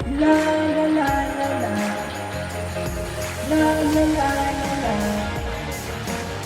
La la la la la, la la la la la.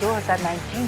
2019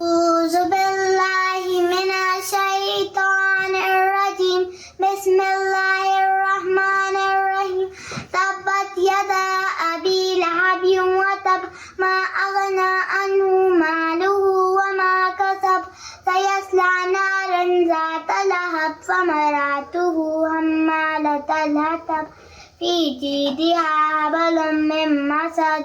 أعوذ بالله من الشيطان الرجيم بسم الله الرحمن الرحيم تبت يدا ما أغنى عنه ماله وما كسب سيصلى نارا ذات لهب فامرأته حمالة الحطب في جيدها حبل من مسد.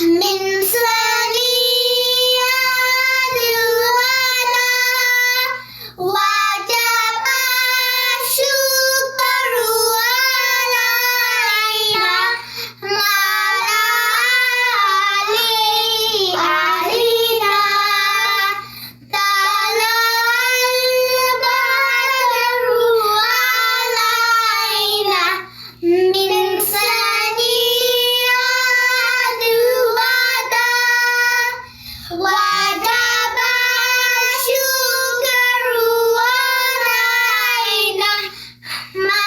من ثنيات الوداع وجب الشكر علينا مع علينا طلع البدر علينا من ثنيات الوداع وجب الشكر علينا مع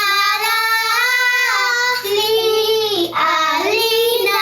علينا.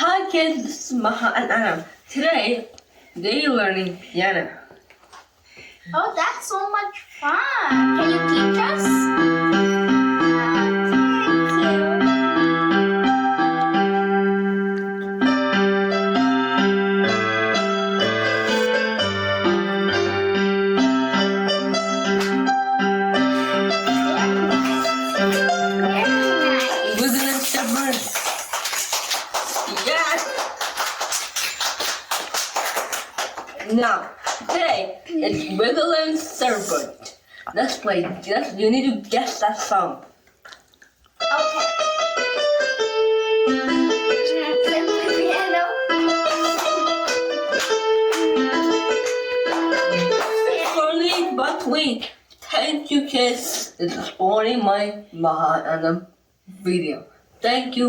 Hi kids, this is Maha and Anam. Today, they're learning Yana. Oh, that's so much fun. Can you teach us? Thank you. Very nice. Wiggle and stubborn. Yes! Now, today, it's Wiggle and Serpent. Let's play. You need to guess that song. Okay. Piano. Slowly but sweet. Thank you, kids. This is supporting my Maha and Anam video. Thank you.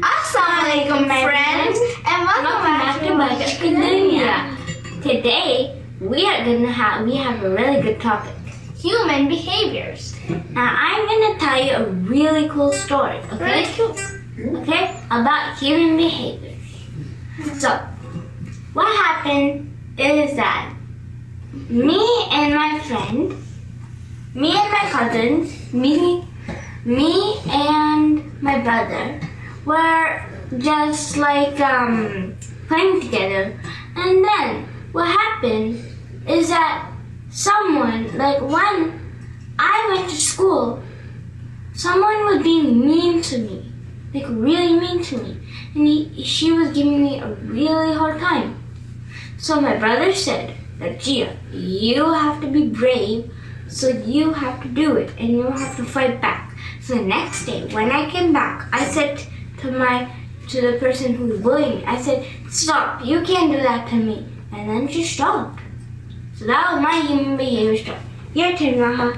Assalamualaikum friends, and welcome back to Budget Academia. Today we have a really good topic. Human behaviors. Now I'm gonna tell you a really cool story, okay? Really cool. Okay, about human behaviors. So, what happened is that me and my cousins, me and my brother were just like playing together, and then what happened is that when I went to school, someone was being mean to me, like really mean to me, and she was giving me a really hard time. So my brother said that, Gia, you have to be brave, so you have to do it, and you have to fight back. So the next day, when I came back, I said to the person who was bullying me, I said, stop, you can't do that to me. And then she stopped. So that was my human behavior story. Your turn, Raha.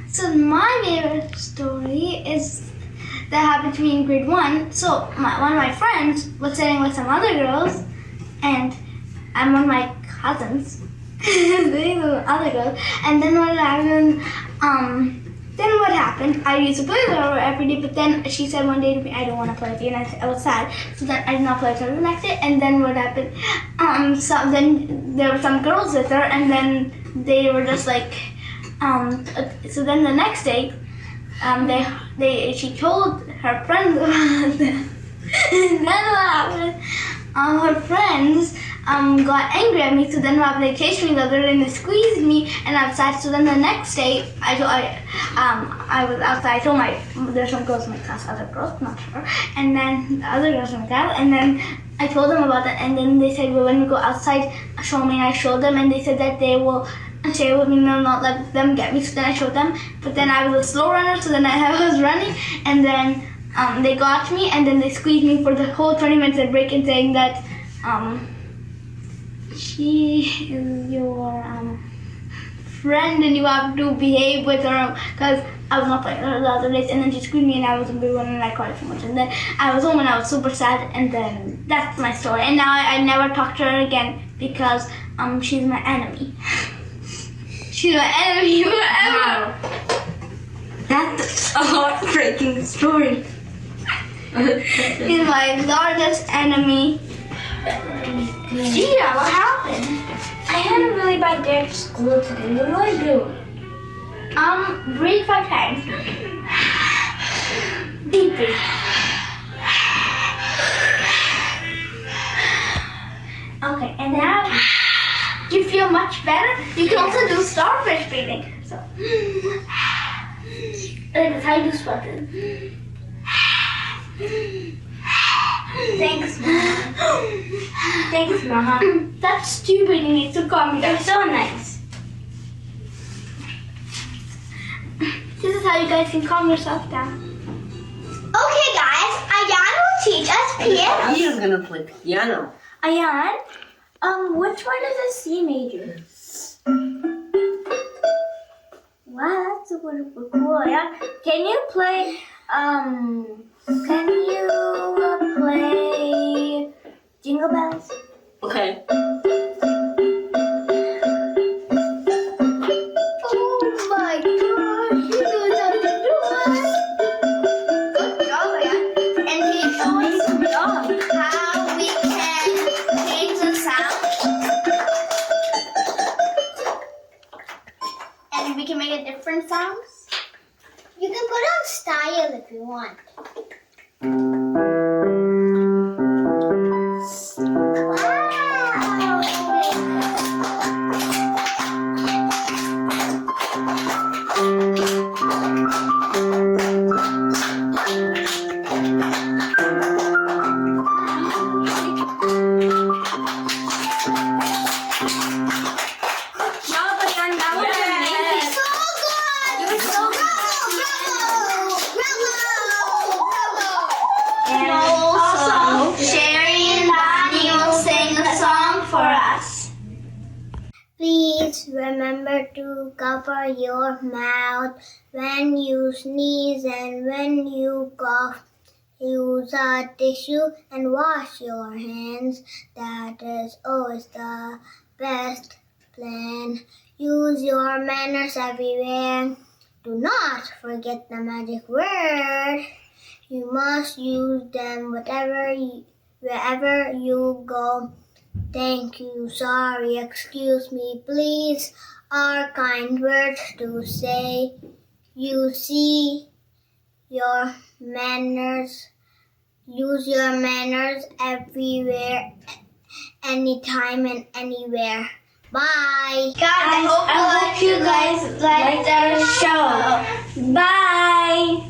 So my favorite story is that happened to me in grade 1. So one of my friends was sitting with some other girls, and I'm one of my cousins sitting with other girls. And then what happened? happened. I used to play with her every day, but then she said one day to me, I don't want to play with you, and I was sad. So then I did not play with her the next day. And then what happened? So then there were some girls with her, and then they were just like, so then the next day, she told her friends about them. And then what happened? Her friends got angry at me, so then they chased me the other day and they squeezed me, and I was sad. So then the next day, I was outside. I told there's some girls in my class, other girls, not her, and then the other girls in my class, and then I told them about that, and then they said, well, when we go outside, show me, and I showed them, and they said that they will stay with me and not let them get me. So then I showed them, but then I was a slow runner, so then I was running, and then they got me, and then they squeezed me for the whole 20 minutes at break and saying that she is your friend and you have to behave with her, because I was not playing her the other days, and then she squeezed me and I was a big one and I cried so much, and then I was home and I was super sad, and then that's my story. And now I never talk to her again because she's my enemy. She's my enemy forever. Wow. That's a heartbreaking story. She's my largest enemy. Gia, what happened? I had a really bad day at school today. What do I do? Breathe 5 times. Deep breathe. Okay, and now you feel much better. You can also do starfish breathing. So, that's how you do starfish. Thanks, Mom. Thanks, Mom. That's stupid. You need to calm me down. You're so nice. This is how you guys can calm yourself down. Okay, guys. Ayan will teach us piano. He's gonna play piano. Ayan, which one is a C major? Wow, that's super cool. Ayan, can you play Jingle Bells? Okay. Oh my gosh, you know how to do it. Good job, Ayan. And can you show us how we can change the sound? And we can make a different sounds? You can put on style if you want. Please remember to cover your mouth when you sneeze and when you cough. Use a tissue and wash your hands. That is always the best plan. Use your manners everywhere. Do not forget the magic word. You must use them wherever you go. Thank you, sorry, excuse me, please are kind words to say. You see your manners, use your manners everywhere, anytime and anywhere. Bye. Guys, I hope you guys liked our show. Bye.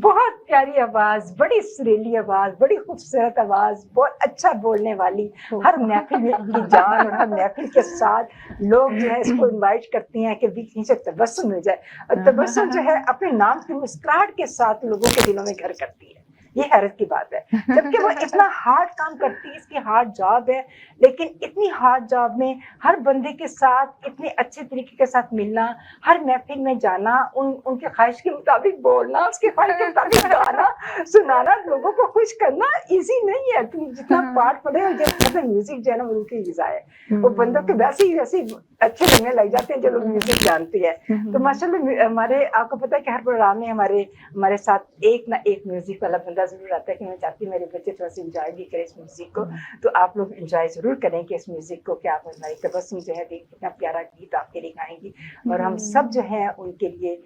بہت پیاری آواز, بڑی سریلی آواز, بڑی خوبصورت آواز, بہت اچھا بولنے والی, ہر محفل میں ان کی جان, اور ہر محفل کے ساتھ لوگ جو ہے اس کو انوائٹ کرتے ہیں کہ بھی کہیں سے تبسم مل جائے, اور تبسم جو ہے اپنے نام کی مسکراہٹ کے ساتھ لوگوں کے دلوں میں گھر کرتی ہے. یہ حیرت کی بات ہے, جبکہ وہ اتنا ہارڈ کام کرتی ہے, اس کی ہارڈ جاب ہے, لیکن اتنی ہارڈ جاب میں ہر بندے کے ساتھ اتنے اچھے طریقے کے ساتھ ملنا, ہر محفل میں جانا, ان کے خواہش کے مطابق بولنا, اس کے خواہش کے مطابق گانا سنانا, لوگوں کو خوش کرنا ایزی نہیں ہے. تم جتنا پارٹ پڑے اور جتنا میوزک جو ہے نا ان کی غذا ہے, وہ بندوں کے ویسے ہی اچھے لگنے لگ جاتے ہیں جو لوگ میوزک جانتے ہیں. تو ماشاء اللہ ہمارے, آپ کو پتا ہے کہ ہر پروگرام میں ہمارے ساتھ ایک نہ ایک میوزک والا بندہ ضرور آتا ہے, کہ میں چاہتی ہوں میرے بچے تھوڑا سا انجوائے بھی کریں اس میوزک کو. تو آپ لوگ انجوائے ضرور کریں کہ اس میوزک کو, کہ آپ ہماری تبسم جو ہے کتنا پیارا گیت آپ کے لیے گائیں گی, اور ہم سب جو ہیں ان کے لیے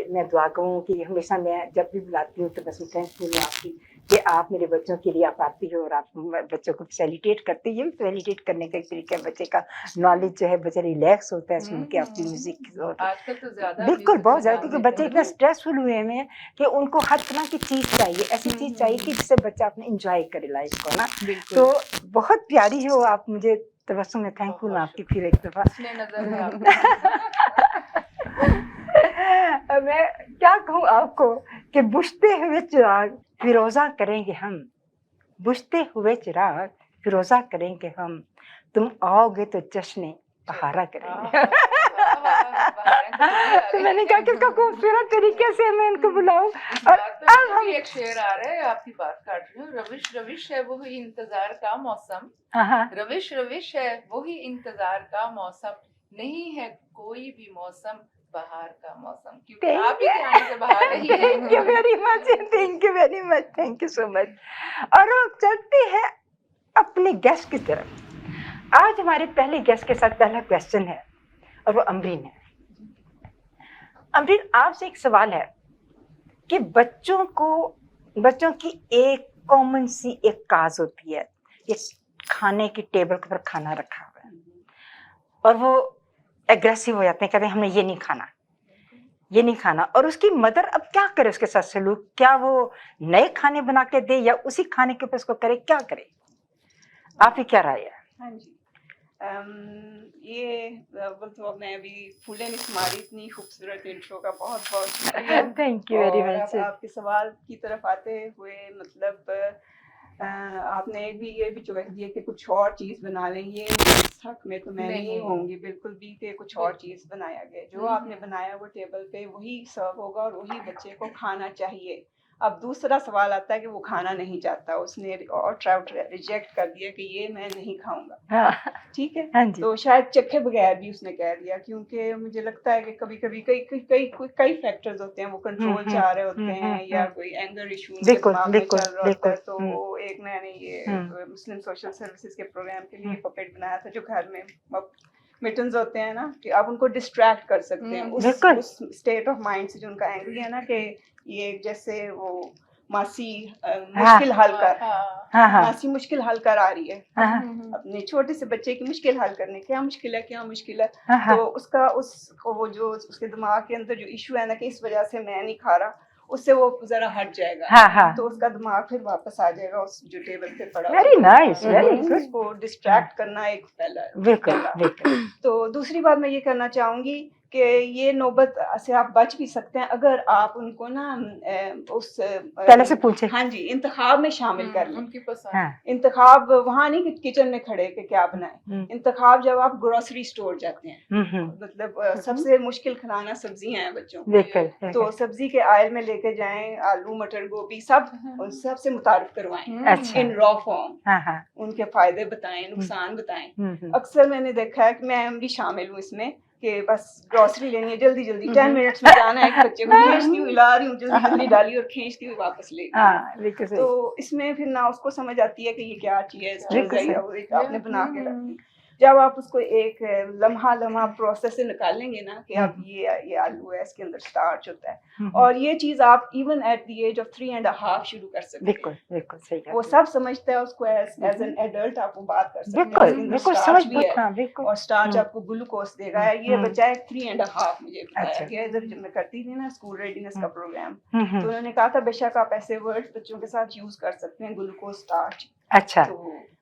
میں دعا کروں کہ ہمیشہ میں جب بھی بلاتی ہوں تبسم تھینکفل ہوں آپ کی, کہ آپ میرے بچوں کے لیے آپ آتی ہو اور آپ بچوں کو فیسیلیٹیٹ کرتے. یہ بھی فیسیلیٹیٹ کرنے کا ایک طریقہ ہے, بچے کا نالج جو ہے بچہ ریلیکس ہوتا ہے سن کے آپ کی میوزک. آج کل تو زیادہ بالکل بہت زیادہ, کیونکہ بچے اتنا اسٹریسفل ہوئے ہیں کہ ان کو ہر طرح کی چیز چاہیے, ایسی چیز چاہیے کہ جس سے بچہ اپنے انجوائے کرے لائف کو نا. تو بہت پیاری ہو آپ, مجھے تبسم میں تھینکفل ہوں آپ کی پھر ایک دفعہ. میں کیا کہوں آپ کو کہ بجھتے ہوئے چراغ فیروزہ کریں گے ہم, بجھتے ہوئے چراغ فیروزہ کریں گے ہم, تم آؤ گے تو جشن بہارا کریں گے. تو میں نے کہا کہ اس کا خوبصورت طریقے سے میں ان کو بلاؤں. اور اب ہم ایک شعر آ رہا ہے, آپ کی بات کاٹ رہی ہوں. روش روش ہے وہی انتظار کا موسم, روش روش ہے وہی انتظار کا موسم, نہیں ہے کوئی بھی موسم بہار کا موسم, کیونکہ آپ ہی کے آنے سے بہار رہی ہے. Thank you very much, thank you very much, thank you so much. اور اب چلتے ہیں اپنے گیسٹ کی طرف. آج ہمارے پہلے گیسٹ کے ساتھ پہلا کویسچن ہے, اور وہ امرین ہے. امرین, آپ سے ایک سوال ہے کہ بچوں کی ایک کامن سی ایک کاز ہوتی ہے, یہ کھانے کی ٹیبل کے اوپر کھانا رکھا ہوا ہے اور وہ ایگریسو ہو جاتے ہیں, کہتے ہیں ہم نے یہ نہیں کھانا, یہ نہیں کھانا. اور اس کی مدر اب کیا کرے اس کے ساتھ سلوک, کیا وہ نئے کھانے بنا کے دے یا اسی کھانے کے اوپر اس کو کرے, کیا کرے, آپ کی کیا رائے ہے؟ ہاں جی, یہ تو میں ابھی پھولے نہیں ہماری اتنی خوبصورت انٹرو کا بہت بہت شکریہ. تھینک یو ویری اور مچ. آپ کے سوال کی طرف آتے ہوئے, مطلب آپ نے یہ بھی چوائس دیا کہ کچھ اور چیز بنا لیں, یہ اس حق میں تو میں نہیں ہوں گی بالکل بھی کہ کچھ اور چیز بنایا گیا. جو آپ نے بنایا وہ ٹیبل پہ وہی سرو ہوگا اور وہی بچے کو کھانا چاہیے. اب دوسرا سوال آتا ہے کہ وہ کھانا نہیں چاہتا, اس نے اور ریجیکٹ کر دیا کہ یہ میں نہیں کھاؤں گا, ٹھیک ہے. تو شاید چکھے بغیر بھی اس نے کہہ دیا, کیونکہ مجھے لگتا ہے کہ کبھی کبھی کئی فیکٹرز ہوتے ہیں, وہ کنٹرول چاہ رہے ہوتے ہیں یا کوئی اینگر ایشو ان کے دماغ میں چل رہا ہوتا ہے. تو وہ ایک میں نے یہ مسلم سوشل سروسز کے پروگرام کے لیے پپیٹ بنایا تھا, جو گھر میں میٹنز ہوتے ہیں نا, کہ آپ ان کو ڈسٹریکٹ کر سکتے ہیں اس اسٹیٹ آف مائنڈ سے جو ان کا اینگری ہے نا, کہ یہ جیسے وہ ماسی مشکل حل کر آ رہی ہے اپنے چھوٹے سے بچے کی مشکل حل کرنے, کیا مشکل ہے. تو اس کا وہ جو اس کے دماغ کے اندر جو ایشو ہے نا کہ اس وجہ سے میں نہیں کھا رہا, اس سے وہ ذرا ہٹ جائے گا, تو اس کا دماغ پھر واپس آ جائے گا اس جو ٹیبل پہ پڑا. Very nice, very good. اس کو ڈسٹریکٹ کرنا ایک پہلا. تو دوسری بات میں یہ کرنا چاہوں گی کہ یہ نوبت سے آپ بچ بھی سکتے ہیں اگر آپ ان کو نا اس پہلے سے پوچھیں, ہاں جی, انتخاب میں شامل کر لیں. ان کی پسند انتخاب وہاں نہیں کہ کچن میں کھڑے کہ کیا بنائیں, انتخاب جب آپ گروسری اسٹور جاتے ہیں, مطلب سب سے مشکل کھلانا سبزیاں ہیں بچوں کو, تو سبزی کے آئل میں لے کے جائیں, آلو مٹر گوبھی سب سے متعارف کروائیں ان را فارم, ان کے فائدے بتائیں, نقصان بتائیں. اکثر میں نے دیکھا ہے کہ میں بھی شامل ہوں اس میں, کہ بس گروسری لینی ہے جلدی 10 منٹس میں جانا ہے, ایک بچے کو کھینچتی ہوئی لا رہی ہوں, جلدی ڈالی اور کھینچتی ہوئی واپس لے گئی. تو اس میں پھر نہ اس کو سمجھ آتی ہے کہ یہ کیا چیز ہے, آپ نے بنا کے رکھی. جب آپ اس کو ایک لمحہ پروسیس سے نکالیں گے نا کہ اب یہ آلو ہے، اس کے اندر اسٹارچ ہوتا ہے، اور یہ چیز آپ even at the age of 3.5 شروع کر سکتے ہیں. بالکل صحیح. وہ سب سمجھتا ہے اس کو ایز این ایڈلٹ آپ وہ بات کر سکتے ہیں. بالکل سمجھ بھی ہے، اور اسٹارچ آپ کو گلوکوز دے گا. یہ بچہ ہے 3.5 مجھے بتایا گیا. ادھر جب میں کرتی تھی نا اسکول ریڈینس کا پروگرام، تو انہوں نے کہا تھا بے شک آپ ایسے ورڈ بچوں کے ساتھ یوز کر سکتے ہیں، گلوکوز اسٹارچ. اچھا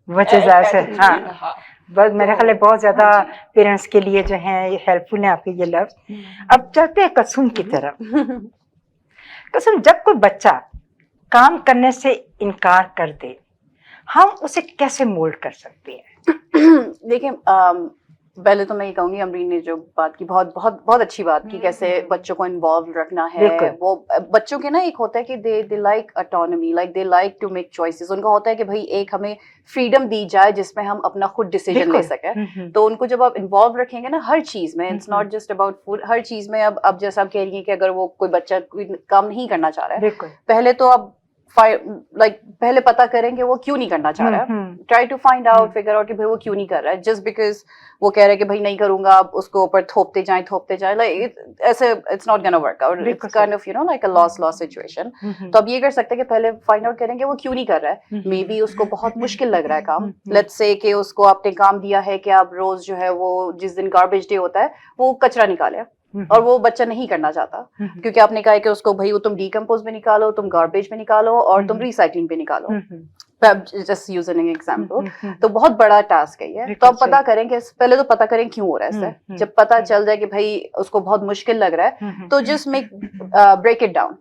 بچے زیادہ سے ہاں بس میرے خیال ہے بہت زیادہ پیرنٹس کے لیے جو ہیں یہ ہیلپ فل ہیں آپ کے یہ لفظ. اب چلتے ہیں قسم کی طرف. قسم، جب کوئی بچہ کام کرنے سے انکار کر دے ہم اسے کیسے مولڈ کر سکتے ہیں؟ دیکھیں پہلے تو میں یہ کہوں گی امرین نے جو بات کی بہت بہت بہت اچھی بات کی، کیسے بچوں کو انوالو رکھنا ہے. وہ بچوں کے نا ایک ہوتا ہے کہ they like autonomy, like they like to make choices. ان کا ہوتا ہے کہ بھائی ایک ہمیں فریڈم دی جائے جس میں ہم اپنا خود ڈیسیجن لے سکیں. تو ان کو جب آپ انوالو رکھیں گے نا ہر چیز میں، it's not just about food, ہر چیز میں. اب جیسا آپ کہہ رہی ہیں کہ اگر وہ کوئی بچہ کوئی کام نہیں کرنا چاہ رہا ہے، پہلے تو آپ لائک پہلے پتا کریں کہ وہ کیوں نہیں کرنا چاہ رہا ہے. Try to find out, figure out کہ بھائی وہ کیوں نہیں کر رہا ہے. جسٹ بیکاز وہ کہہ رہے ہیں کہ بھائی نہیں کروں گا، آپ اس کو اوپر تھوپتے جائیں لائک ایسے it's not gonna work out. It's kind of you know like a loss situation. تو اب یہ کر سکتے ہیں کہ پہلے فائنڈ آؤٹ کریں کہ وہ کیوں نہیں کر رہا ہے. مے بی اس کو بہت مشکل لگ رہا ہے کام. لیٹس سے کہ اس کو آپ نے کام دیا ہے کہ آپ روز جو ہے وہ جس دن گاربیج ڈے ہوتا ہے وہ کچرا نکالے، اور وہ بچہ نہیں کرنا چاہتا کیونکہ آپ نے کہا کہ اس کو بھائی وہ تم ڈیکمپوز میں نکالو، تم گاربیج میں نکالو، اور تم ریسائکلنگ پہ نکالو. Just using an example. تو بہت بڑا ٹاسک ہے یہ. تو آپ پتا کریں کہ پہلے تو پتا کریں کیوں ہو رہا ہے اس سے. جب پتا چل جائے کہ بھائی اس کو بہت مشکل لگ رہا ہے تو just make break it down.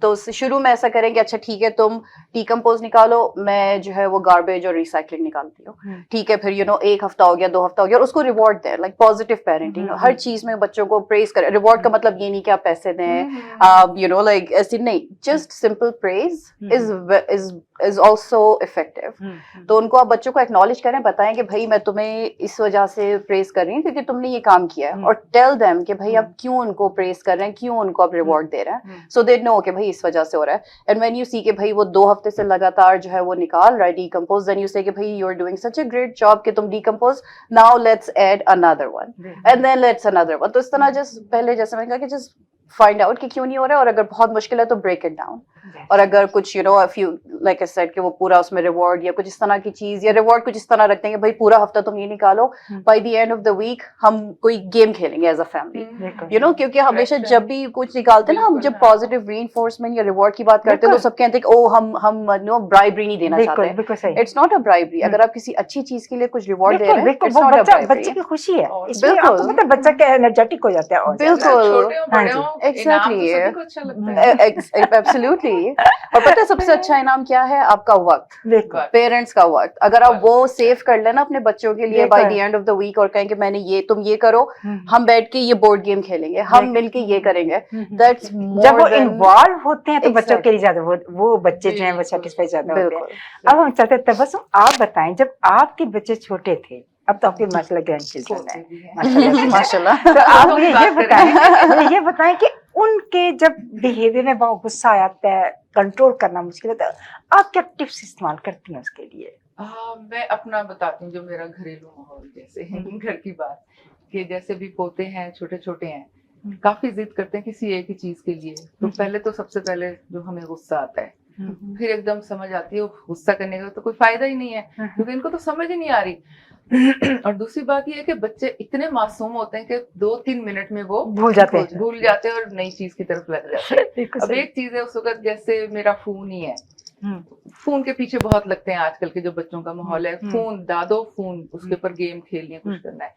تو شروع میں ایسا کریں کہ اچھا ٹھیک ہے تم ڈیکمپوز نکالو، میں جو ہے وہ گاربیج اور ریسائکلنگ نکالتی ہوں. ٹھیک ہے، پھر یو نو ایک ہفتہ ہو گیا، 2 ہفتہ ہو گیا، اور اس کو ریوارڈ دیں. لائک پازیٹیو پیرنٹنگ، ہر چیز میں بچوں کو پریز کریں. ریوارڈ کا مطلب یہ نہیں کہ آپ پیسے دیں، یو نو لائک ایسے نہیں. Just simple praise is also effective. تو ان کو آپ بچوں کو ایکنالج کریں، بتائیں کہ بھائی میں تمہیں اس وجہ سے پریز کر رہی ہوں کیونکہ تم نے یہ کام کیا ہے، اور ٹیل دیم کہ بھائی آپ کیوں ان کو پریز کر رہے ہیں، کیوں ان کو آپ ریوارڈ دے رہے ہیں. سو دے نو کہ بھائی اس وجہ سے ہو رہا ہے. اینڈ وین یو سی کہ بھائی وہ 2 ہفتے سے لگاتار جو ہے وہ نکال رہا ہے ڈیکمپوز، دین یو سے کہ بھائی you are doing such a great job کہ تم decompose, now let's add another one and then let's another one. تو اس طرح جس پہلے جیسے میں نے کہا کہ جس فائنڈ آؤٹ کہ کیوں نہیں ہو رہا ہے، اور اگر بہت مشکل ہے تو بریک اٹ ڈاؤن. اور اگر کچھ you know if you like a set کہ وہ پورا اس میں ریوارڈ یا کچھ اس طرح کی چیز، یا ریوارڈ کچھ اس طرح رکھتے ہیں کہ بھائی پورا ہفتہ تم یہ نکالو، by the end of the week ہم کوئی گیم کھیلیں گے as a family, you know. کیونکہ ہمیشہ جب بھی کچھ نکالتے ہیں نا ہم، جب پازیٹیو ری انفورسمنٹ یا ریوارڈ کی بات کرتے ہیں تو سب کہتے ہیں کہ او ہم نو برائبری نہیں دینا چاہتے. It's not a bribery. اگر آپ کسی اچھی چیز کے لیے کچھ ریوارڈ دے رہے ہیں، اٹس ناٹ اے برائبری. بچے کی خوشی ہے، بالکل بچہ کیا انرجیٹک ہو جاتا ہے. بالکل ایگزیکٹلی، ایبسلیوٹلی. اور پتہ ہے سب سے اچھا انعام کیا ہے؟ آپ کا وقت، پیرنٹس کا وقت. اگر آپ وہ سیو کر لینا اپنے بچوں کے لیے by the end of the week, اور کہیں کہ میں نے یہ، تم یہ کرو، ہم بیٹھ کے یہ بورڈ گیم کھیلیں گے، ہم مل کے یہ کریں گے. جب وہ انوالو ہوتے ہیں تو بچوں کے لیے زیادہ وہ بچے جو ہیں وہ سیٹسفائی زیادہ ہوتے ہیں. اب ہم چلتے تبسم، آپ بتائیں جب آپ کے بچے چھوٹے تھے، اب تو آپ کے ماشاء اللہ گرینڈ چلڈرن ہیں ماشاء اللہ، تو آپ مجھے یہ بتائیں کہ ان کے جب بیہیویئر میں بہت غصہ آتا ہے، کنٹرول کرنا مشکل ہوتا ہے، آپ کیا ٹپس استعمال کرتی ہیں اس کے لیے؟ میں اپنا بتاتی ہوں جو میرا گھریلو ماحول جیسے گھر کی بات، کہ جیسے بھی پوتے ہیں چھوٹے چھوٹے ہیں، کافی ضد کرتے ہیں کسی ایک ہی چیز کے لیے. تو پہلے تو سب سے پہلے جو ہمیں غصہ آتا ہے، پھر ایک دم سمجھ آتی ہے غصہ کرنے کا تو کوئی فائدہ ہی نہیں ہے کیونکہ ان کو تو سمجھ ہی نہیں آ رہی. اور دوسری بات یہ ہے کہ بچے اتنے معصوم ہوتے ہیں کہ 2-3 منٹ میں وہ بھول جاتے ہیں اور نئی چیز کی طرف لگ جاتے ہیں. اب ایک چیز ہے اس وقت جیسے میرا فون ہی ہے، فون کے پیچھے بہت لگتے ہیں آج کل کے جو بچوں کا ماحول ہے. فون دادو، فون اس کے اوپر گیم کھیلنی ہے، کچھ کرنا ہے،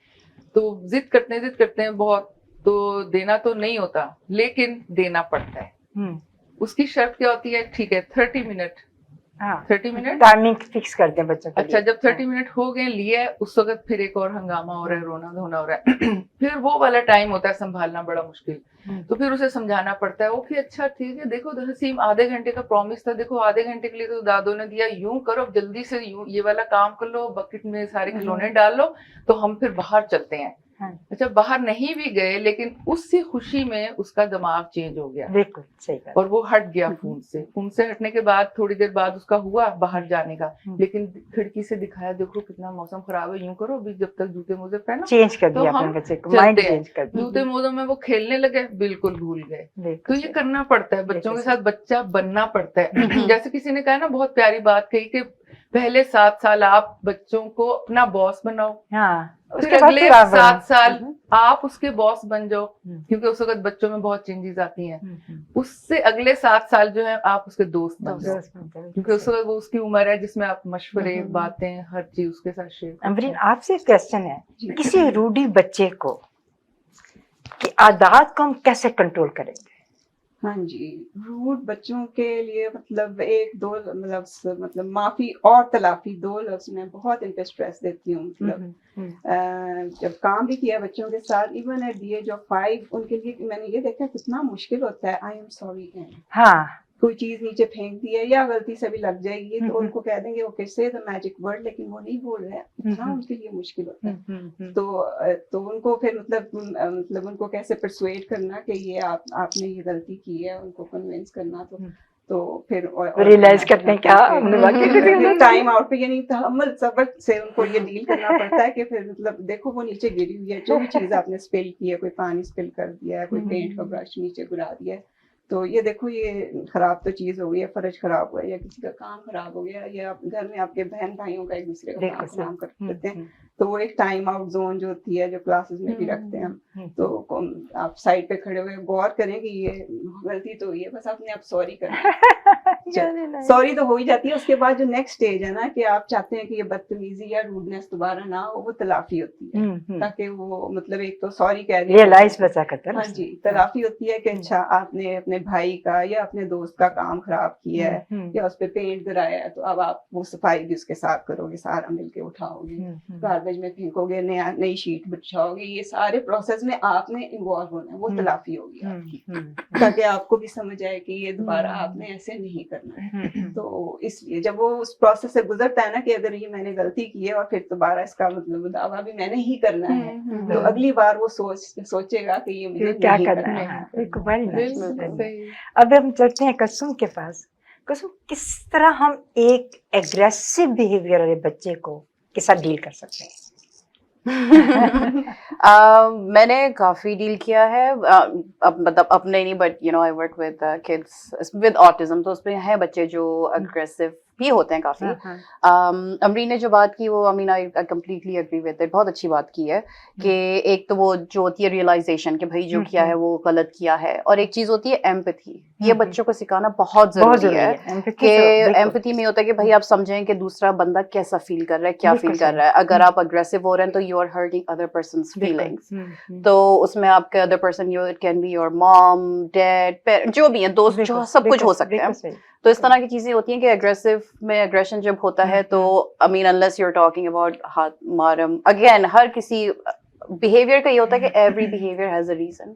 تو ضد کرتے ہیں بہت. تو دینا تو نہیں ہوتا لیکن دینا پڑتا ہے. اس کی شرط کیا ہوتی ہے؟ ٹھیک ہے 30 منٹ ٹائمنگ فکس کرتے ہیں بچوں کے. اچھا جب 30 منٹ ہو گئے لیے، اس وقت پھر ایک اور ہنگامہ ہو رہا ہے، رونا دھونا ہو رہا ہے. پھر وہ والا ٹائم ہوتا ہے سنبھالنا بڑا مشکل. تو پھر اسے سمجھانا پڑتا ہے، اوکے اچھا ٹھیک ہے، دیکھو حسیم آدھے گھنٹے کا پرومس تھا، دیکھو آدھے گھنٹے کے لیے تو دادو نے دیا، یوں کرو جلدی سے، یوں یہ والا کام کر لو، بکٹ میں سارے کھلونے ڈال لو، تو ہم پھر باہر چلتے ہیں. ہاں اچھا باہر نہیں بھی گئے لیکن اس سے خوشی میں اس کا دماغ چینج ہو گیا, بالکل صحیح بات. اور وہ ہٹ گیا فون سے ہٹنے کے بعد تھوڑی دیر بعد اس کا ہوا باہر جانے کا, لیکن کھڑکی سے دکھایا دیکھو کتنا موسم خراب ہے, یوں کرو ابھی جب تک جوتے موزے پہنو, چینج کر تو دیا ہم اپنے بچے کو, مائنڈ چلتے ہیں. چینج کر دیا. جوتے موزوں میں وہ کھیلنے لگے, بالکل بھول گئے. تو بالکل یہ صحیح. کرنا پڑتا ہے, بچوں کے ساتھ بچہ بننا پڑتا ہے. جیسے کسی نے کہا نا, بہت پیاری بات کہی کہ پہلے 7 سال آپ بچوں کو اپنا باس بناؤ, ہاں اس پھر کے بعد اگلے پھر آپ 7 سال آپ اس کے باس بن جاؤ, کیونکہ اس وقت بچوں میں بہت چینجز آتی ہیں. اس سے اگلے 7 سال جو ہے آپ اس کے دوست بن جاؤ, کیونکہ اس وقت وہ اس کی عمر ہے جس میں آپ مشورے, باتیں, ہر چیز اس کے ساتھ شیئر. امبرین آپ سے ایک کوشچن ہے, کسی روڈی بچے کو کہ عادات کو ہم کیسے کنٹرول کریں گے؟ ہاں جی, روڈ بچوں کے لیے مطلب ایک دو لفظ, مطلب معافی اور تلافی, 2 لفظ میں بہت انٹرسٹ دیتی ہوں. مطلب جب کام بھی کیا بچوں کے ساتھ, even at the age of 5, ان کے لیے میں نے یہ دیکھا کتنا مشکل ہوتا ہے آئی ایم سوری. ہاں کوئی چیز نیچے پھینک دی ہے یا غلطی سے بھی لگ جائے گی تو ان کو کہہ دیں گے اوکے سے دا میجک ورڈ, لیکن وہ نہیں بول رہے, اتنا ان کے لیے مشکل ہوتا ہے. تو ان کو پھر مطلب ان کو کیسے پرسویٹ کرنا کہ یہ آپ نے یہ غلطی کی ہے, ان کو کنونس کرنا. تو پھر ریئلائز کرتے ہیں کیا ٹائم آؤٹ پہ, یعنی تحمل صبر سے ان کو یہ ڈیل کرنا پڑتا ہے کہ پھر مطلب دیکھو وہ نیچے گری ہوئی ہے, جو بھی چیز آپ نے اسپل کی ہے, کوئی پانی اسپل کر دیا ہے, کوئی پینٹ کا برش نیچے گرا دیا ہے, تو یہ دیکھو یہ خراب تو چیز ہو گئی ہے, فرج خراب ہوا ہے, یا کسی کا کام خراب ہو گیا, یا گھر میں آپ کے بہن بھائیوں کا ایک دوسرے کا کام خراب کر دیتے ہیں. تو وہ ایک ٹائم آؤٹ زون جو ہوتی ہے, جو کلاسز میں بھی رکھتے ہیں, تو آپ سائڈ پہ کھڑے ہوئے غور کریں کہ یہ غلطی تو ہوئی ہے, بس آپ نے آپ سوری کرنا. سوری تو ہو ہی جاتی ہے, اس کے بعد جو نیکسٹ اسٹیج ہے نا کہ آپ چاہتے ہیں کہ یہ بدتمیزی یا روڈنس دوبارہ نہ ہو, وہ تلافی ہوتی ہے, تاکہ وہ مطلب ایک تو سوری کہہ دیا, ریئلائز بچا کرتا ہے. ہاں جی, تلافی ہوتی ہے کہ اچھا آپ نے اپنے بھائی کا یا اپنے دوست کا کام خراب کیا ہے یا اس پہ پینٹ کرایا ہے, تو اب آپ وہ صفائی بھی اس کے ساتھ کرو گے, سارا مل کے اٹھاؤ گے, گاربیج میں پھینکو گے, نئی شیٹ بچھاؤ گے, یہ سارے پروسیس میں آپ نے انوالو ہونا ہے, وہ تلافی ہوگی آپ کی, تاکہ آپ کو بھی سمجھ آئے کہ یہ دوبارہ آپ نے ایسے نہیں کرنا ہے. تو اس لیے جب وہ اس پروسیس سے گزرتا ہے نا کہ اگر یہ میں نے غلطی کی ہے اور پھر دوبارہ اس کا مطلب دعویٰ بھی میں نے ہی کرنا ہے, تو اگلی بار وہ سوچے گا کہ یہ مجھے کیا نہیں کرنا کرنا ہے. اب ہم چلتے ہیں کسم کے پاس. کسم, کس طرح ہم ایک ایگریسو بیہیویئر والے بچے کو کے ساتھ ڈیل کر سکتے ہیں؟ میں نے کافی ڈیل کیا ہے, مطلب اپنے نہیں, but you know I work with kids with autism, تو اس میں ہیں بچے جو اگریسو بھی ہوتے ہیں کافی. امرین نے جو بات کی وہ I completely agree with it, بہت اچھی بات کی ہے کہ ایک تو وہ جو ہوتی ہے ریئلائزیشن کہ بھائی جو کیا ہے وہ غلط کیا ہے, اور ایک چیز ہوتی ہے ایمپتھی. یہ بچوں کو سکھانا بہت ضروری ہے کہ ایمپتھی میں ہوتا ہے کہ بھائی آپ سمجھیں کہ دوسرا بندہ کیسا فیل کر رہا ہے, کیا فیل کر رہا ہے. اگر آپ اگریسو ہو رہے ہیں تو you are hurting other persons feelings, تو اس میں آپ کے other person it can be your mom, dad, جو بھی ہیں, دوست, جو سب کچھ ہو سکتے ہیں. تو اس طرح کی چیزیں ہوتی ہیں کہ اگریسو میں اگریشن جب ہوتا ہے تو unless you're talking about ہاتھ مارم, اگین ہر کسی بیہیویئر کا یہ ہوتا ہے کہ every behaviour has a reason,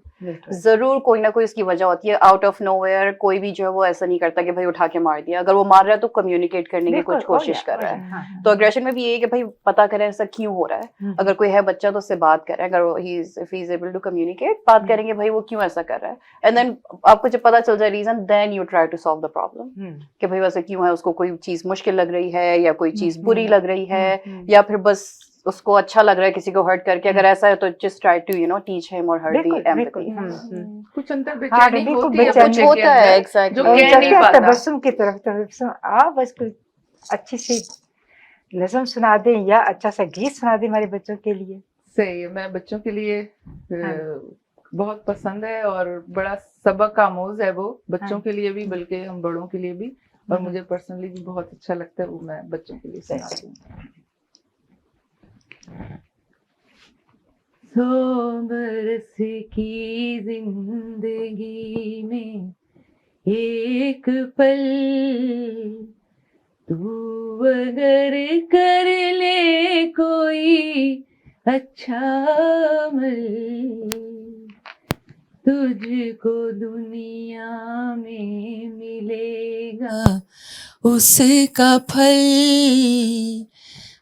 ضرور کوئی نہ کوئی اس کی وجہ ہوتی ہے. آؤٹ آف نو ویئر کوئی بھی جو ہے وہ ایسا نہیں کرتا کہ بھائی اٹھا کے مار دیا, اگر وہ مار رہا ہے تو کمیونیکیٹ کرنے کی کچھ کوشش کر رہا ہے. تو اگریشن میں بھی یہ ہے کہ بھائی پتا کریں ایسا کیوں ہو رہا ہے, اگر کوئی ہے بچہ تو اس سے بات کریں, اگر if he is able to communicate, بات کریں گے بھائی وہ کیوں ایسا کر رہا ہے, اینڈ دین آپ کو جب پتا چل جائے reason, then you try to solve the problem کہ بھائی ویسے کیوں ہے, اس کو کوئی چیز مشکل لگ رہی ہے یا کوئی چیز بری لگ رہی ہے, یا پھر بس اس کو اچھا لگ رہا ہے کسی کو ہرٹ کر کے. اگر ایسا ہے تو just try to you know teach ہم اور ہر دی ایمپتھی. کچھ اندر بےچینی ہوتی ہے, کچھ ہوتا ہے ایگزیکٹلی, جو کہہ نہیں پاتا. تبسم کی طرف آپ بس کوئی اچھی سی نظم سنا دیں یا اچھا سا گیت سنا دیں ہمارے بچوں کے لیے. صحیح ہے, میں بچوں کے لیے بہت پسند ہے اور بڑا سبق آموز ہے وہ, بچوں کے لیے بھی بلکہ ہم بڑوں کے لیے بھی, اور مجھے پرسنلی بھی بہت اچھا لگتا ہے, وہ میں بچوں کے لیے سناتی ہوں. سو برس کی زندگی میں ایک پل تو اگر کر لے کوئی اچھا عمل, تجھ کو دنیا میں ملے گا اس کا پھل.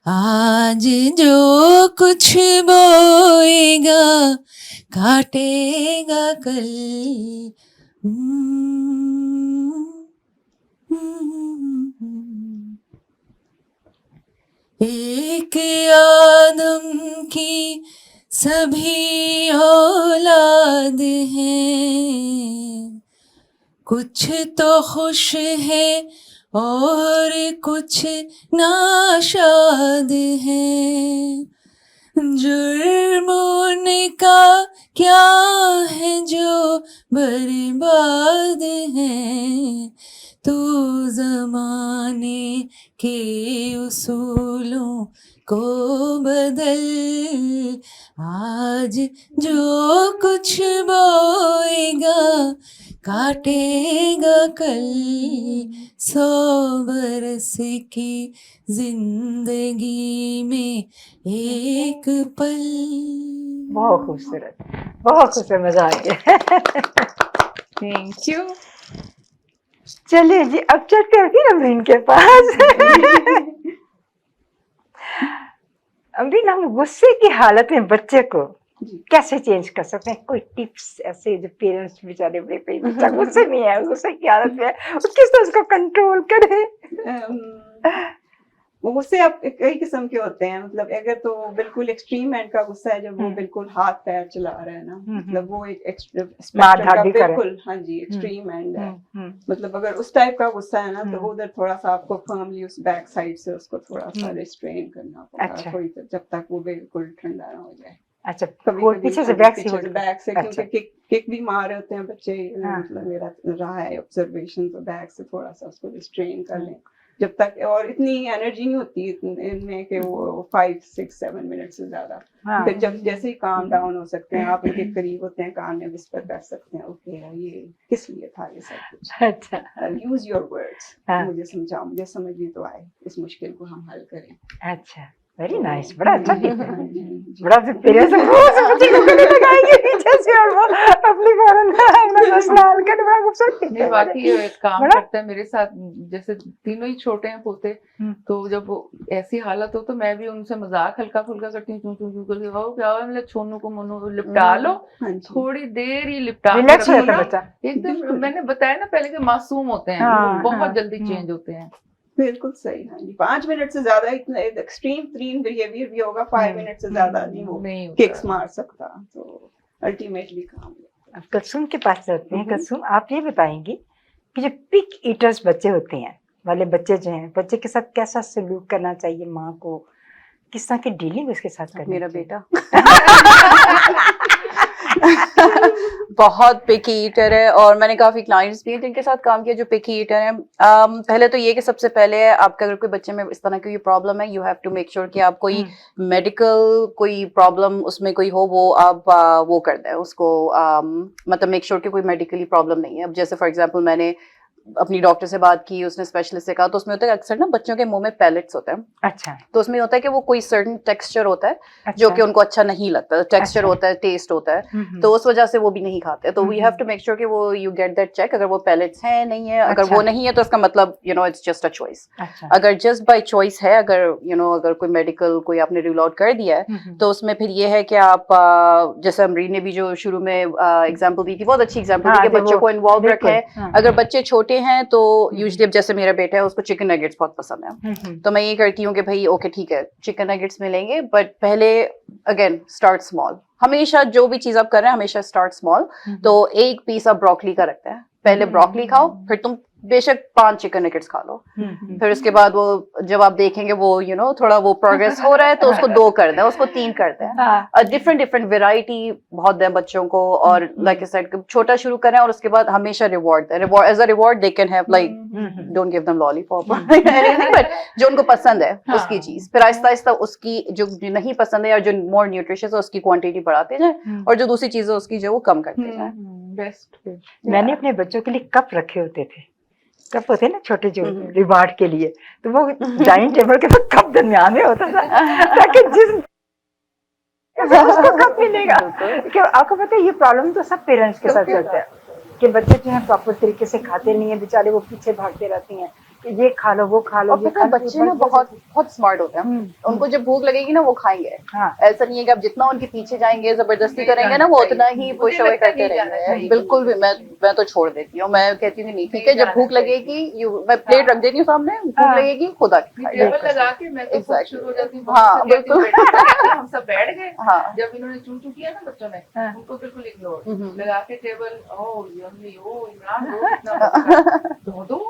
آج جو کچھ بوئے گا کاٹے گا کل. ایک آدم کی سبھی اولاد ہیں, کچھ تو خوش ہے اور کچھ ناشاد ہیں. جرم ان کا کیا ہے جو برباد ہیں, تو زمانے کے اصولوں کو بدل. آج جو کچھ بوئے گا کاٹے گا کل. 100 برس کی زندگی میں ایک پل. بہت خوبصورت, بہت خوبصورت, مزہ آ گیا. Thank you. چلیے جی اب چلتے ہیں پھر امرین کے پاس. امرین, ہم غصے کی حالت میں بچے کو کیسے چینج کر سکتے ہیں؟ کوئی ٹپس ایسے جو پیرنٹس بیچارے بچہ غصے میں ہے, غصے کی حالت میں ہے, کس طرح اس کو کنٹرول کرے؟ غصے اب کئی قسم کے ہوتے ہیں. مطلب اگر تو بالکل ایکسٹریم اینڈ کا غصہ ہے جب وہ بالکل ہاتھ پیر چلا رہا ہے نا, مطلب وہ ایک بالکل ہاں جی ایکسٹریم اینڈ ہے. مطلب اگر اس ٹائپ کا غصہ ہے نا تو ادھر تھوڑا سا آپ کو فرملی اس بیک سائڈ سے اس کو تھوڑا سا ریسٹرین کرنا پڑتا ہے جب تک وہ بالکل ٹھنڈا نہ ہو جائے. اچھا, پیچھے سے بیک سے کیونکہ کک بھی مار رہے ہوتے ہیں بچے. مطلب میرا رہا ہے آبزرویشن, تو بیک سے تھوڑا سا اس کو ریسٹرین کر لیں جب تک. اور اتنی انرجی نہیں ہوتی ان میں کہ وہ 5, 6, 7 منٹ سے زیادہ. پھر جب جیسے ہی کام ڈاؤن ہو سکتے ہیں, آپ ان کے قریب ہوتے ہیں, کان میں وسپر کر سکتے ہیں, اوکے یہ کس لیے تھا یہ سب کچھ. اچھا, یوز یور ورڈس, مجھے سمجھاؤ, مجھے سمجھ بھی تو آئے, اس مشکل کو ہم حل کریں. اچھا, ویری نائس, بڑا اچھا کیا, بڑا پیرنٹس بچے کو گلے لگائیں گے پیچھے سے اور وہ اپنی فوراً مسئلہ حل کرنے. بڑا خوبصورت. نہیں واقعی ایک کام کرتا ہے میرے ساتھ, جیسے تینوں ہی چھوٹے ہیں پوتے, تو جب ایسی حالت ہو تو میں بھی ان سے مذاق ہلکا پھلکا کرتی ہوں, چوں چوں کر کے کیا ہوا, مطلب چھونو کو منو لپٹا لو, تھوڑی دیر ہی لپٹا ایک دم. میں نے بتایا نا پہلے کہ معصوم ہوتے ہیں, بہت جلدی چینج ہوتے ہیں. بالکل صحیح. ہاں جی, 5 منٹ سے زیادہ اتنا ایکسٹریم ترین بیہیویئر بھی ہوگا, 5 منٹ سے زیادہ نہیں وہ ککس مار سکتا, تو الٹیمیٹلی کام. اب کلثوم کے پاس چلتے ہیں. کلثوم, آپ یہ بتائیں گی کہ جو پک ایٹرز بچے ہوتے ہیں والے بچے جو ہیں, بچے کے ساتھ کیسا سلوک کرنا چاہیے ماں کو, کس طرح کی ڈیلنگ اس کے ساتھ کرنی؟ میرا بیٹا بہت پکی ایٹر ہے, اور میں نے کافی کلائنٹس بھی ہیں جن کے ساتھ کام کیا جو پکی ایٹر ہیں. پہلے تو یہ کہ سب سے پہلے آپ کا اگر کوئی بچے میں اس طرح کی پرابلم ہے, you have to make sure کہ آپ کوئی میڈیکل کوئی پرابلم اس میں کوئی ہو, وہ آپ وہ کر دیں اس کو, مطلب میک شیور کہ کوئی میڈیکلی پرابلم نہیں ہے. اب جیسے فار ایگزامپل میں نے اپنی ڈاکٹر سے بات کی, اس نے اسپیشلسٹ سے کہا, تو اس میں ہوتا ہے اکثر نا بچوں کے منہ میں پیلٹس ہوتے ہیں. اچھا, تو اس میں ہوتا ہے کہ وہ کوئی سرٹن ٹیکسچر ہوتا ہے جو کہ ان کو اچھا نہیں لگتا, ٹیکسچر ہوتا ہے, ٹیسٹ ہوتا ہے, تو اس وجہ سے وہ بھی نہیں کھاتے. تو we have to make sure کہ وہ یو گیٹ دیٹ چیک, اگر وہ پیلٹس ہیں نہیں ہے, اگر وہ نہیں ہے تو اس کا مطلب you know it's just a choice. اگر جسٹ بائی چوائس ہے, اگر یو نو اگر کوئی میڈیکل کوئی آپ نے رول آؤٹ کر دیا ہے, تو اس میں پھر یہ ہے کہ آپ جیسے امرین نے بھی جو شروع میں ایگزامپل دی تھی, بہت اچھی ایگزامپل دی کہ بچوں کو انوالو رکھیں. اگر بچے چھوٹے ہیں تو یوزلی اب جیسے میرا بیٹا ہے اس کو چکن نگیٹس بہت پسند ہے, تو میں یہ کرتی ہوں کہ بھائی اوکے ٹھیک ہے چکن نگیٹس ملیں گے, بٹ پہلے اگین اسٹارٹ اسمال. ہمیشہ جو بھی چیز آپ کر رہے ہیں ہمیشہ اسٹارٹ اسمال. تو ایک پیس آپ بروکلی کا رکھتے ہیں, پہلے بروکلی کھاؤ, پھر تم بے شک 5 چکن نگیٹس کھا لو, پھر اس کے بعد وہ جب آپ دیکھیں گے وہ یو نو تھوڑا وہ پروگرس ہو رہا ہے تو اس کو 2 کر دیں, اس کو 3 کر دیں. ڈفرنٹ ویرائٹی بہت دیں بچوں کو, اور لائک اے سیڈ چھوٹا شروع کریں, اور اس کے بعد ہمیشہ ریوارڈ دیں. As a reward they can have like don't give them lolly pop, but جو ان کو پسند ہے اس کی چیز, پھر آہستہ آہستہ اس کی جو نہیں پسند ہے اور جو مور نیوٹریشس ہے اس کی کوانٹٹی بڑھاتے جائیں, اور جو دوسری چیزیں اس کی جو وہ کم کرتے جائیں. بیسٹ. میں نے اپنے بچوں کے لیے کپ رکھے ہوتے تھے, کپ ہوتے ہیں نا چھوٹے جو ریوارڈ کے لیے, تو وہ ڈائننگ ٹیبل کے ساتھ کپ درمیان میں ہوتا تھا تاکہ جس اس کو کپ ملے گا. کہ آپ کو پتہ ہے یہ پرابلم تو سب پیرنٹس کے ساتھ چلتا ہے کہ بچے جو ہیں پراپر طریقے سے کھاتے نہیں ہیں, بیچارے وہ پیچھے بھاگتے رہتے ہیں کہ یہ کھا لو وہ کھا لو. اور پتہ ہے بچے نا بہت بہت اسمارٹ ہوتے ہیں, ان کو جب بھوک لگے گی نا وہ کھائیں گے. ایسا نہیں ہے کہ آپ جتنا ان کے پیچھے جائیں گے زبردستی کریں گے نا وہ اتنا ہی پش اوے کرتے رہیں گے. بالکل بھی میں تو چھوڑ دیتی ہوں, میں کہتی ہوں نہیں ٹھیک ہے, جب بھوک لگے گی میں پلیٹ رکھ دیتی ہوں سامنے, بھوک لگے گی خدا کی لگا کے میں تو شروع ہو جاتی ہوں. ہاں بالکل, ہم سب بیٹھ گئے, جب انہوں نے چو چو کیا نا بچوں نے ان کو بالکل اگنور لگا کے ٹیبل, او یمی او عمران دو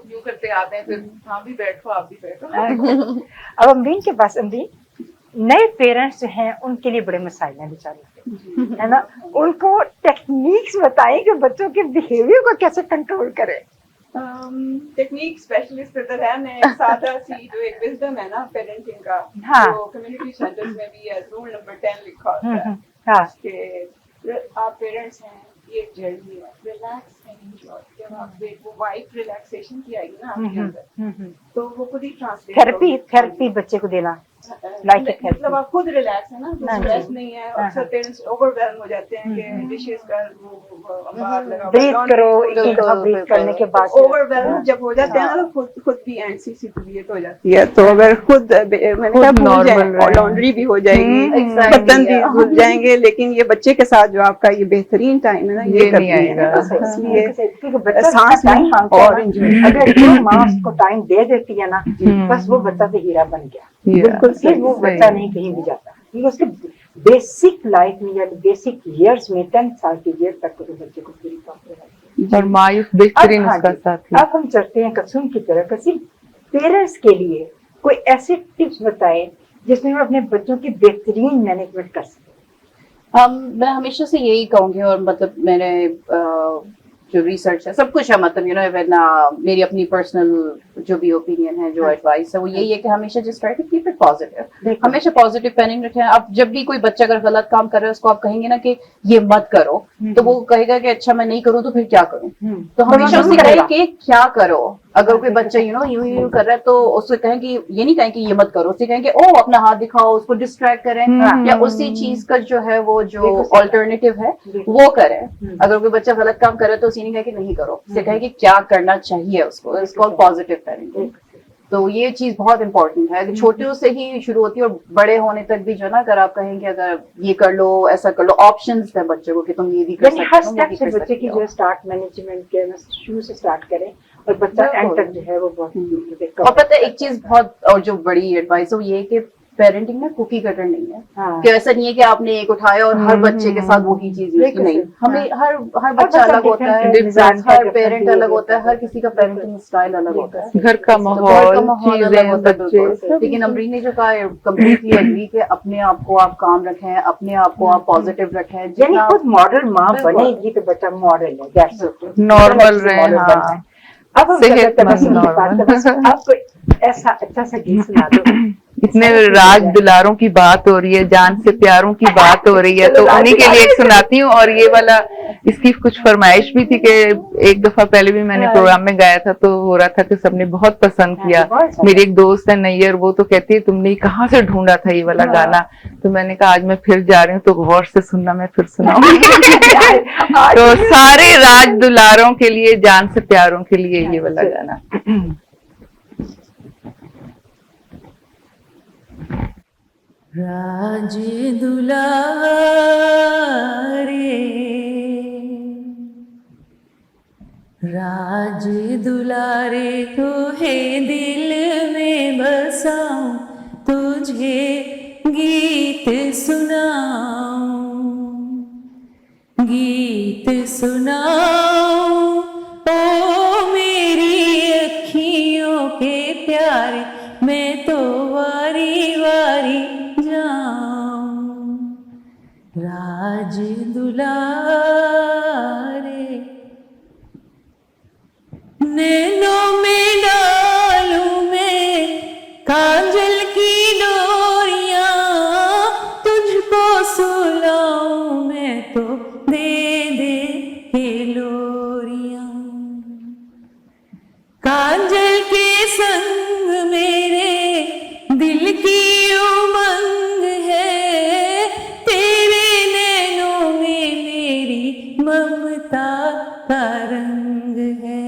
یوں کرتے آتے ہیں, پھر ہاں بھی بیٹھو آپ بھی بیٹھو. اب امرین کے پاس, امرین نئے پیرنٹس جو ہیں ان کے لیے بڑے مسائل ہیں بیچارے, ہے نا, ان کو ٹیکنیکس بتائیں کہ بچوں کے بیہیویئر کو کیسے کنٹرول کرے. ٹیکنیک اسپیشلسٹ ادھر ہے, میں سادہ سی جو ایک وزڈم ہے نا پیرنٹنگ کا, جو کمیونٹی سینٹرز میں بھی ہے, رول نمبر 10 لکھا ہوتا ہے کہ آپ پیرنٹس ہیں, یہ جرنی ہے, ریلیکس اینڈ انجوائے. جب آپ وہ وائف ریلیکسیشن کی آئے گی نا آپ کے اندر تو وہ خود ہی ٹرانسلیٹ تھیراپی بچے کو دینا, مطلب آپ خود ریلیکس ہے نا, اسٹریس نہیں ہے. اکثر پیرنٹس اوور ویلم ہو جاتے ہیں کہ ڈشز کا بریتھ کرو, کرنے کے بعد اوور ویلم جب ہو جاتے ہیں نا تو خود بھی اینسی سی طبیعت ہو جاتی ہے. تو اگر خود میں نے بھول جائیں, لانڈری بھی ہو جائے گی, برتن بھی دھل جائیں گے, لیکن یہ بچے کے ساتھ جو آپ کا یہ بہترین ٹائم ہے نا یہ کبھی نہیں ہے. اس لیے سانس لیں اور اگر جو ماں اس کو ٹائم دے دیتی ہے نا, بس وہ بچہ تو ہیرا بن گیا. بالکل صحیح, وہ بچہ نہیں کہیں بھی جاتا, کیونکہ اس کے بیسک لائف میں یا بیسک ایئرس میں 10 سال کے ایئر تک تو بچے کو پوری طرح اور مایوس بہترین اس کا ساتھ. اب ہم چلتے ہیں کسوم کی طرف. کسیم, پیرنٹس کے لیے کوئی ایسے ٹپس بتائیں جس میں وہ اپنے بچوں کی بہترین مینجمنٹ کر سکیں. میں ہمیشہ سے یہی کہوں گی, اور مطلب میں نے جو ریسرچ ہے سب کچھ ہے, مطلب ایون میری اپنی پرسنل جو بھی اوپینین ہے, جو ایڈوائس ہے وہ یہی ہے کہ ہمیشہ just try to keep it positive, ہمیشہ پازیٹیو پلاننگ رکھیں. اب جب بھی کوئی بچہ اگر غلط کام کر رہا ہے اس کو آپ کہیں گے نا کہ یہ مت کرو, تو وہ کہے گا کہ اچھا میں نہیں کروں تو پھر کیا کروں. تو ہمیشہ اسے کہیں کہ کیا کرو. اگر کوئی بچہ یوں کر رہا ہے تو اس سے کہیں کہ یہ نہیں کہیں کہ یہ مت کرو, اس سے کہیں کہ او اپنا ہاتھ دکھاؤ, اس کو ڈسٹریکٹ کریں, یا اسی چیز کا جو ہے وہ جو آلٹرنیٹیو ہے وہ کریں. اگر کوئی بچہ غلط کام کرے تو اسی نہیں کہے کہ نہیں کرو, اسے کہے کہ کیا کرنا چاہیے اس کو. اس کو پازیٹیو پیرنٹنگ. تو یہ چیز بہت امپورٹنٹ ہے, چھوٹیوں سے ہی شروع ہوتی ہے اور بڑے ہونے تک بھی جو ہے نا, اگر آپ کہیں کہ اگر یہ کر لو ایسا کر لو, آپشنز ہیں بچے کو کہ تم یہ بھی کر سکتے ہو. بچے کی جو اسٹارٹ مینجمنٹ کے شروع سے اسٹارٹ کریں اور بچہ اینڈ تک جو ہے وہ بہت. اور پتہ ہے ایک چیز بہت, اور جو بڑی ایڈوائس ہے وہ یہ ہے کہ پیرنٹنگ میں کوکی کٹر نہیں ہے, کہ ایسا نہیں ہے کہ آپ نے ایک اٹھایا اور ہر بچے کے ساتھ وہی چیز نہیں. ہمیں ہر بچہ الگ ہوتا ہے, ہر پیرنٹ الگ ہوتا ہے, ہر کسی کا پیرنٹنگ اسٹائل الگ ہوتا ہے, گھر کا ماحول الگ ہوتا ہے. لیکن امرین نے جو کہا کمپلیٹلی اگری کہ اپنے آپ کو آپ کام رکھیں, اپنے آپ کو آپ پازیٹیو رکھیں. یعنی خود ماڈل ماں بنے گی تو بچہ ماڈل ہے, نارمل رہے. اب آپ کو ایسا اچھا سا گیت سنا دو. اتنے راج دلاروں کی بات ہو رہی ہے, جان سے پیاروں کی بات ہو رہی ہے, تو انہیں کے لیے ایک سناتی ہوں. اور یہ والا اس کی کچھ فرمائش بھی تھی کہ ایک دفعہ پہلے بھی میں نے پروگرام میں گایا تھا تو ہو رہا تھا کہ سب نے بہت پسند کیا. میری ایک دوست ہے نیئر, وہ تو کہتی ہے تم نے کہاں سے ڈھونڈا تھا یہ والا گانا. تو میں نے کہا آج میں پھر جا رہی ہوں تو غور سے سننا, میں پھر سناؤں گی. تو سارے راج دلاروں کے لیے, جان سے پیاروں کے لیے یہ والا گانا. راج دلارے راج دلارے تو ہے دل میں بساؤں, تجھے گیت سناؤں, گیت سناؤں او میری اکھیوں کے پیارے, میں تو واری واری جاؤں. راج دلارے نینوں میں ڈالوں میں کانجل کی ڈوریاں, تجھ کو سلاؤں میں تو دے دے کے لوریاں. کانجل کے سنگ میرے دل کی امنگ ہے, تیرے نینوں میں میری ممتا کا رنگ ہے.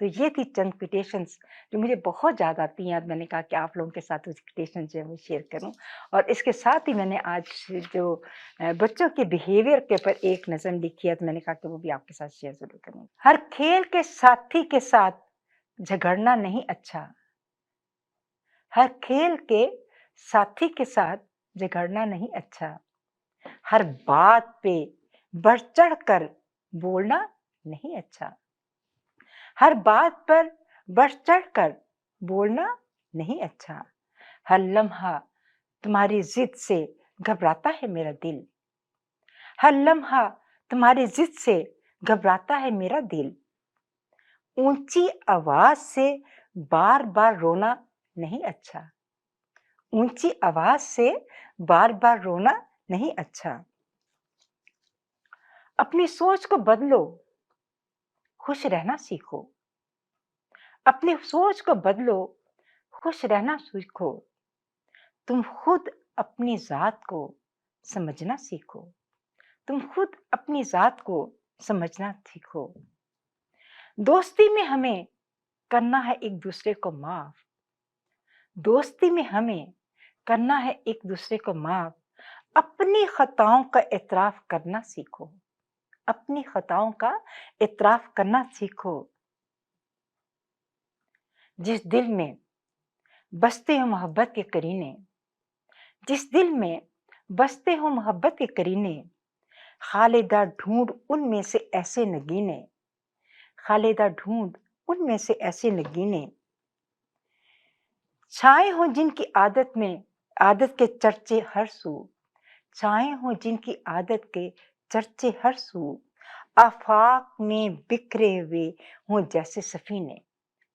تو یہ تھی چند کوٹیشنس جو مجھے بہت زیادہ آتی ہیں. میں نے کہا کہ آپ لوگوں کے ساتھ وہ کوٹیشن جو ہے وہ شیئر کروں. اور اس کے ساتھ ہی میں نے آج جو بچوں کے بیہیویئر کے اوپر ایک نظم لکھی ہے تو میں نے کہا کہ وہ بھی آپ کے ساتھ شیئر ضرور کروں. ہر کھیل کے ساتھی کے ساتھ جھگڑنا نہیں اچھا. ہر کھیل کے ساتھی کے ساتھ جھگڑنا نہیں اچھا. ہر بات پہ بڑھ چڑھ کر بولنا نہیں اچھا. ہر بات پر بڑھ چڑھ کر بولنا نہیں اچھا. ہر لمحہ تمہاری ضد سے گھبراتا ہے میرا دل. ہر لمحہ تمہاری ضد سے گھبراتا ہے میرا دل. اونچی آواز سے بار بار رونا نہیں اچھا. اونچی آواز سے بار بار رونا نہیں اچھا. اپنی سوچ کو بدلو, خوش رہنا سیکھو. اپنی سوچ کو بدلو, خوش رہنا سیکھو. تم خود اپنی ذات کو سمجھنا سیکھو. تم خود اپنی ذات کو سمجھنا سیکھو. دوستی میں ہمیں کرنا ہے ایک دوسرے کو معاف. دوستی میں ہمیں کرنا ہے ایک دوسرے کو معاف. اپنی خطاؤں کا اعتراف کرنا سیکھو. اپنی خطاؤں کا اعتراف کرنا سیکھو. جس دل میں بستے ہو محبت کے کرینے, جس دل میں بستے ہو محبت کے کرینے, خالدہ ڈھونڈ ان میں سے ایسے نگینے. خالدہ ڈھونڈ ان میں سے ایسے نگینے. چھائے ہوں جن کی عادت کے چرچے ہر سو. چھائے ہوں جن کی عادت کے چرچے ہر سو. آفاق میں بکھرے ہوئے ہوں جیسے سفینے.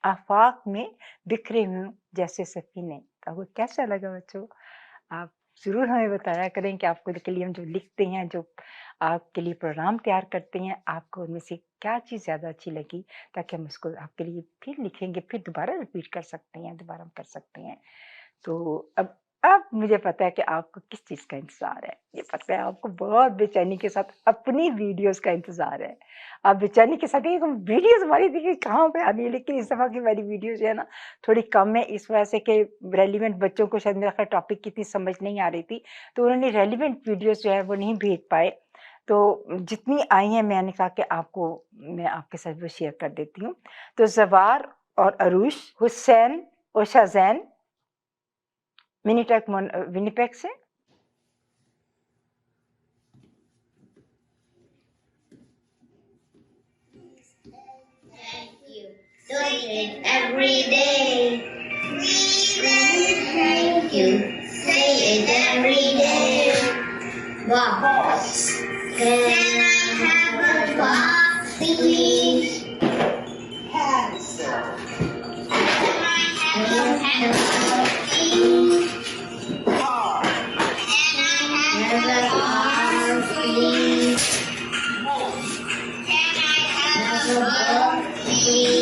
آفاق میں بکھرے ہوئے جیسے سفینے. آپ کو کیسا لگا بچوں؟ آپ ضرور ہمیں بتایا کریں کہ آپ کو کے لیے ہم جو لکھتے ہیں, جو آپ کے لیے پروگرام تیار کرتے ہیں, آپ کو ان میں سے کیا چیز زیادہ اچھی لگی, تاکہ ہم اس کو آپ کے لیے پھر لکھیں گے, پھر دوبارہ ریپیٹ کر سکتے ہیں, دوبارہ ہم کر سکتے ہیں. تو اب مجھے پتا ہے کہ آپ کو کس چیز کا انتظار ہے. یہ پتہ ہے آپ کو بہت بے چینی کے ساتھ اپنی ویڈیوز کا انتظار ہے. آپ بے چینی کے ساتھ ویڈیوز ہماری دیکھیے کہاں پہ آنی ہے, لیکن اس دفعہ کی میری ویڈیوز جو ہے نا تھوڑی کم ہے, اس وجہ سے کہ ریلیونٹ بچوں کو شاید میرا خیال ٹاپک کتنی سمجھ نہیں آ رہی تھی, تو انہوں نے ریلیونٹ ویڈیوز جو ہے وہ نہیں بھیج پائے. تو جتنی آئی ہیں میں نے کہا کہ میں آپ کے ساتھ وہ شیئر کر دیتی ہوں. تو زوار اور عروش, حسین اوشا زین, منیٹیک ونیپیگ سے. Say it every day. Thank you. Say it every day. Box. Can I have a box, please? Pencil. Can I have a pencil, please? Car. Can I have a car, please? Can I have a book, please?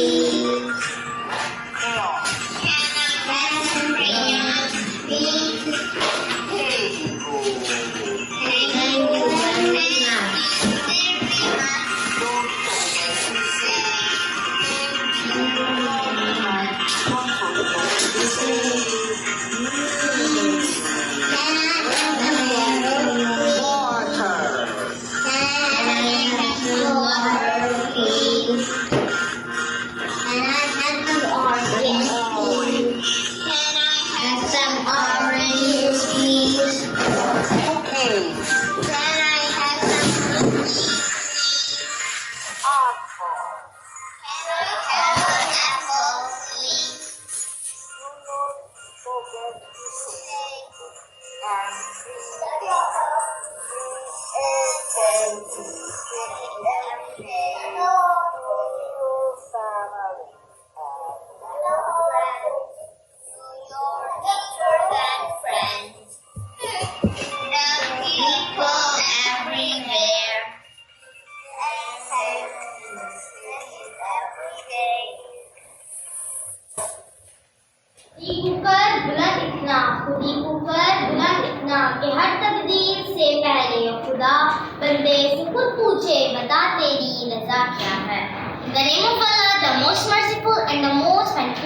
بندے سے خود پوچھے بتا تیری رضا کیا ہے. In the name of Allah, the most merciful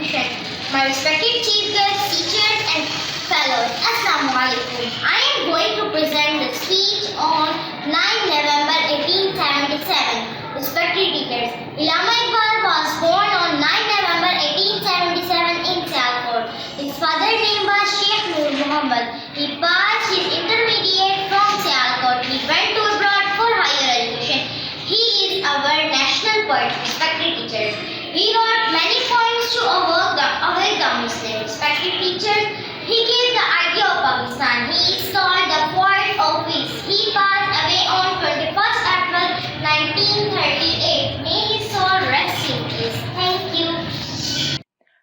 function. My respected chief guests, teachers and fellows, Assalamu alaikum. I am going to present the speech on 9 November 1877. Respected teachers, Allama Iqbal was born on 9 November 1877 in Sialkot. His father's name was Sheikh Nur Muhammad. He passed his intermediate from Sialkot. He went to abroad for higher education. He is our national poet, respected teachers. He wrote many poems to awake the Muslims, respected teachers. He gave the idea of Pakistan. He is called the poet of peace. He passed away on 21st April 1938. May his soul rest in peace. Thank you.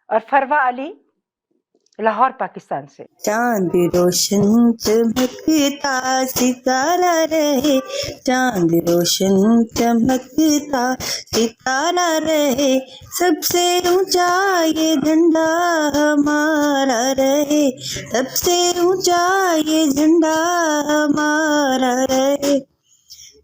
اور فروا علی لاہور پاکستان سے. چاند روشن چمکتا ستارہ رہے, چاند روشن چمکتا ستارہ رہے, سب سے اونچا یہ جھنڈا ہمارا رہے, سب سے اونچا یہ جھنڈا ہمارا رہے.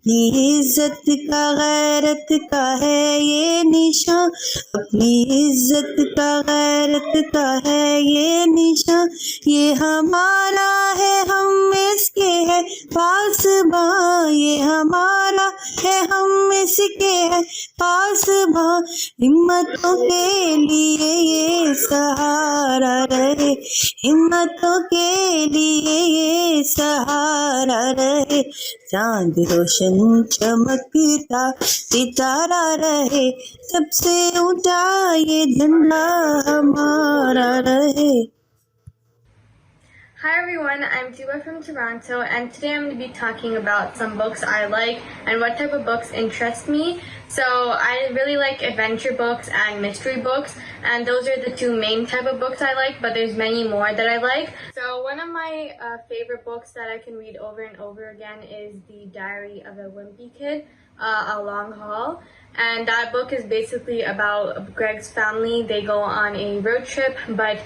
اپنی عزت کا غیرت کا ہے یہ نشان, اپنی عزت کا غیرت کا ہے یہ نشان, یہ ہمارا ہے ہم اس کے ہے پاسباں, یہ ہمارا ہے ہم اس کے ہے پاسباں. ہمتوں کے لیے یہ سہارا رہے, ہمتوں کے لیے یہ سہارا رہے. چاند روشن چمکتا ستارہ رہے, سب سے اونچا یہ جھنڈا ہمارا رہے. Hi everyone, I'm Tuba from Toronto, and today I'm going to be talking about some books I like and what type of books interest me. So I really like adventure books and mystery books, and those are the two main type of books I like, but there's many more that I like. So one of my favorite books that I can read over and over again is The Diary of a Wimpy Kid, A Long Haul. And that book is basically about Greg's family. They go on a road trip, but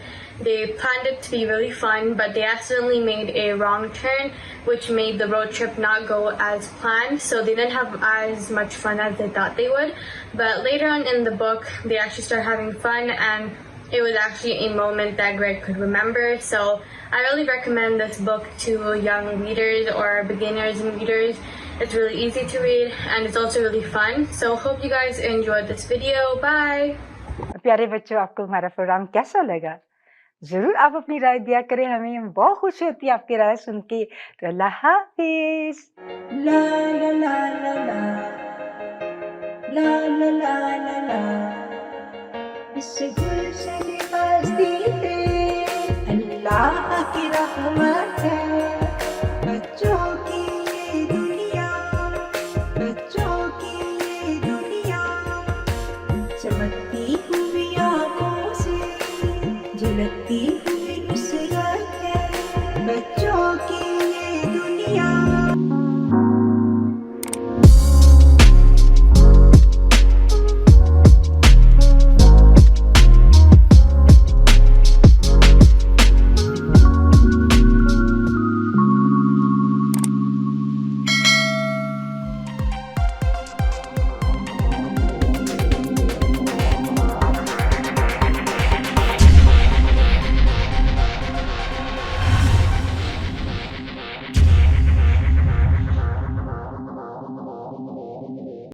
they planned it to be really fun, but they accidentally made a wrong turn, which made the road trip not go as planned. So they didn't have as much fun as they thought they would. But later on in the book, they actually started having fun, and it was actually a moment that Greg could remember. So I really recommend this book to young readers or beginners and readers. It's really easy to read, and it's also really fun. So hope you guys enjoyed this video. Bye! پیارے بچوں, آپ کو ہمارا programme کیسا لگا؟ ضرور آپ اپنی رائے دیا کریں, ہمیں بہت خوشی ہوتی ہے آپ کی رائے سن کے. تو اللہ حافظ. لا لا لا لا لا لا لا لا لا, اس گل سے نوازتی ہے اللہ کی رحمت.